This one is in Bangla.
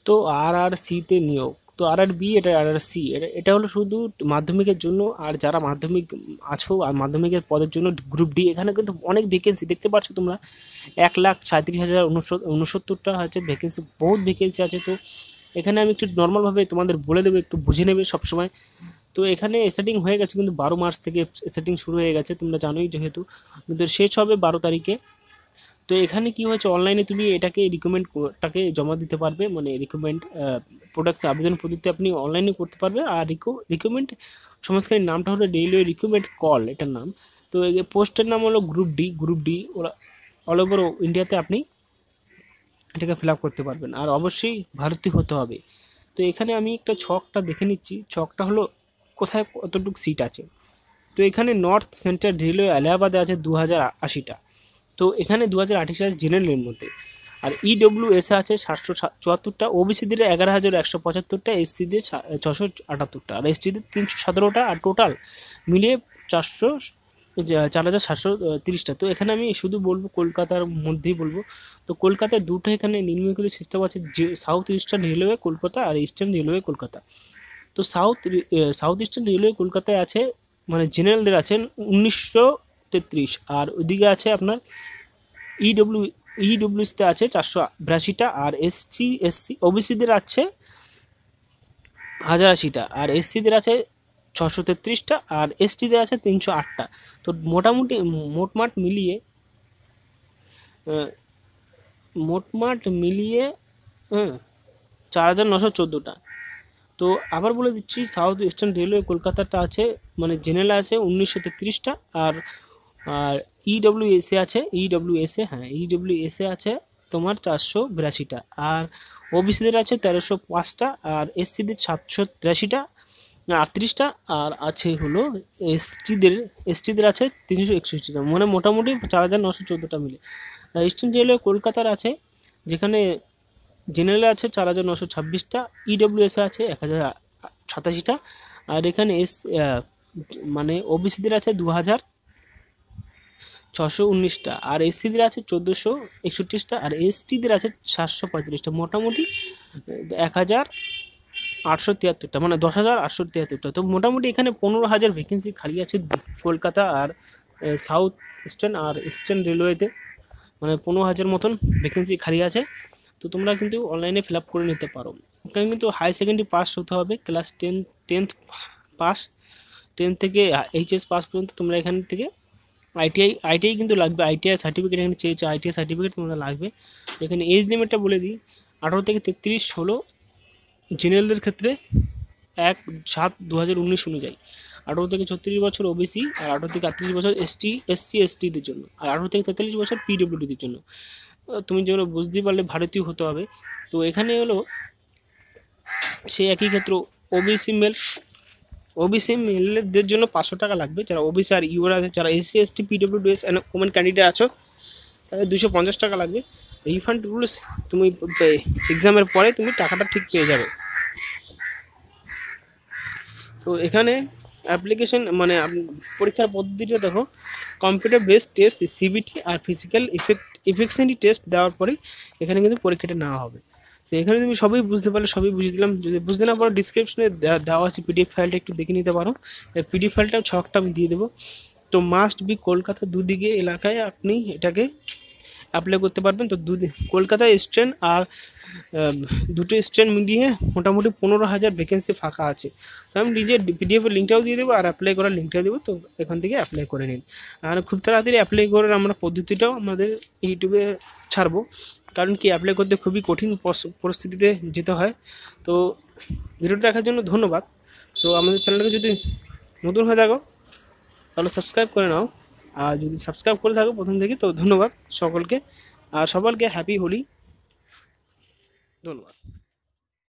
তো RRC-তে নিয়োগ, তো RRB, এটা RRC, এটা হলো শুধু মাধ্যমিকের জন্য। আর যারা মাধ্যমিক আছো আর মাধ্যমিকের পদের জন্য গ্রুপ ডি, এখানে কিন্তু অনেক ভ্যাকেন্সি দেখতে পাচ্ছ তোমরা, 1,37,069টা হচ্ছে ভ্যাকেন্সি, বহুত ভ্যাকেন্সি আছে। তো এখানে আমি একটু নর্মালভাবে তোমাদের বলে দেবো, একটু বুঝে নেবে সবসময়। তো এখানে সেটিং হয়ে গেছে কিন্তু 12 মার্চ থেকে সেটিং শুরু হয়ে গেছে, তোমরা জানোই যেহেতু, কিন্তু শেষ হবে 12 তারিখে। তো এখানে কি হয়েছে, অনলাইনে তুমি এটাকে রিকমেন্ডটাকে জমা দিতে পারবে, মানে রিকমেন্ড প্রোডাক্টস আবেদন পদ্ধতি আপনি অনলাইনে করতে পারবে। আর রিকমেন্ড সংস্থার নামটা হলো রেলওয়ে রিক্রুটমেন্ট কল, এটার নাম। তো এই পোস্টের নাম হলো গ্রুপ ডি। ওরা অল ওভার ইন্ডিয়াতে আপনি এটাকে ফিল আপ করতে পারবেন, আর অবশ্যই ভারতীয় হতে হবে। তো এখানে আমি একটা ছকটা দেখে নিচ্ছি, ছকটা হলো কোথায় কতটুকু সিট আছে। তো এখানে নর্থ সেন্ট্রাল রেলওয়ে এলাহাবাদে আছে 2080টা। তো এখানে 2028 আছে জেনারেলের মধ্যে। আর EWS আছে 774টা, ওবিসিদের 11,175টা, এসসিদের 678টা, আর এসটিদের 317টা, আর টোটাল মিলিয়ে 4,730টা। তো এখানে আমি শুধু বলবো কলকাতার মধ্যেই বলবো। তো কলকাতায় দুটো এখানে নিম্নলিখিত সিস্টেম আছে, যে সাউথ ইস্টার্ন রেলওয়ে কলকাতা আর ইস্টার্ন রেলওয়ে কলকাতা। তো সাউথ ইস্টার্ন রেলওয়ে কলকাতায় আছে, মানে জেনারেলদের আছেন 1933, আর ওইদিকে আছে আপনার ইডব্লিউসিতে আছে 482টা, আর এসসি ওবিসিদের আছে 1080টা, আর এসসিদের আছে 633টা, আর এসটিদের আছে 308টা। তো মোটামুটি মোটমাট মিলিয়ে হ্যাঁ 4,914টা। তো আবার বলে দিচ্ছি, সাউথ ইস্টার্ন রেলওয়ে কলকাতাটা আছে, মানে জেনারেল আছে 1933টা, আর আর ইডব্লিউএসএ আছে তোমার 482টা, আর ওবিসিদের আছে 1305টা, আর এসসিদের 783টা, 38টা, আর আছে হলো এসটিদের আছে 361টা, মানে মোটামুটি 4,914টা মিলে। ইস্টার্ন রেলওয়ে কলকাতার আছে, যেখানে জেনারেলে আছে 4,926টা, ইডব্লিউএসে আছে 1,087টা, আর এখানে মানে ওবিসিদের আছে 2,619টা, আর এসসিদের আছে 1,461টা, আর এসটিদের আছে 735টা, মোটামুটি 1,873টা, মানে 10,873টা। তো মোটামুটি এখানে 15,000 ভ্যাকেন্সি খালি আছে কলকাতা আর সাউথ ইস্টার্ন আর ইস্টার্ন রেলওয়েতে, মানে 15,000 মতন ভ্যাকেন্সি খালি আছে। তো তোমরা কিন্তু অনলাইনে ফিল আপ করে নিতে পারো। এখানে কিন্তু হাই সেকেন্ডারি পাস হতে হবে, ক্লাস 10th পাস, 10 থেকে এইচএস পাস পর্যন্ত তোমরা এখান থেকে আইটিআই কিন্তু লাগবে, আইটিআই সার্টিফিকেট এখানে চেয়েছে, আইটিআই সার্টিফিকেট তোমাদের লাগবে। এখানে এজ লিমিটটা বলে দিই, 18 থেকে 33 হলো জেনারেলদের ক্ষেত্রে 1/7/2019 অনুযায়ী, 18 থেকে 36 বছর ওবিসি, আর 18 থেকে 38 বছর এসসিদের জন্য, আর 18 থেকে 43 বছর পিডব্লিউডিদের জন্য। তুমি যেগুলো বুঝতেই পারলে ভারতীয় হতে হবে। তো এখানে হলো সেই একই ক্ষেত্র, ওবিসি মেলদের জন্য 500 টাকা লাগবে, যারা ওবিসি আর ইউর আছে, যারা এসসি এসটি পিডব্লিউডিএস ওমেন ক্যান্ডিডেট আছো তাদের 250 টাকা লাগবে। রিফান্ড রুলস, তুমি এক্সামের পরে তুমি টাকাটা ঠিক পেয়ে যাবে। তো এখানে অ্যাপ্লিকেশন মানে পরীক্ষার পদ্ধতিটা দেখো, কম্পিউটার বেসড টেস্ট, সিবিটি আর ফিজিক্যাল ইফেক্সিটি টেস্ট দেওয়ার পরেই এখানে কিন্তু পরীক্ষাটা নেওয়া হবে। তো এখানে তুমি সবই বুঝতে পারলে, সবই বুঝিয়ে দিলাম। যদি বুঝতে না পারো, ডিসক্রিপশনে দেওয়া আছে পিডিএফ ফাইলটা, একটু দেখে নিতে পারো। পিডিএফ ফাইলটা ছকটা আমি দিয়ে দেবো। তো মাস্ট বি কলকাতা দুদিকে এলাকায় আপনি এটাকে অ্যাপ্লাই করতে পারবেন। তো কলকাতা স্ট্যান্ড আর দুটো স্ট্যান্ড মিলিয়ে মোটামুটি 15,000 ভ্যাকেন্সি ফাঁকা আছে। তো আমি নিজের পিডিএফের লিঙ্কটাও দিয়ে দেবো, আর অ্যাপ্লাই করার লিঙ্কটাও দেবো। তো এখান থেকে অ্যাপ্লাই করে নিন, আর খুব তাড়াতাড়ি অ্যাপ্লাই করার আমরা পদ্ধতিটাও আমাদের ইউটিউবে ছাড়বো, কারণ কি অ্যাপ্লাই করতে খুবই কঠিন পরিস্থিতিতে যেতে হয়। তো ভিডিওটা দেখার জন্য ধন্যবাদ। তো আমাদের চ্যানেলটাকে যদি নতুন হয়ে থাকো তাহলে সাবস্ক্রাইব করে নাও, আর যদি সাবস্ক্রাইব করে থাকো প্রথম থেকে, তো ধন্যবাদ সকলকে, আর সকলকে হ্যাপি হোলি, ধন্যবাদ।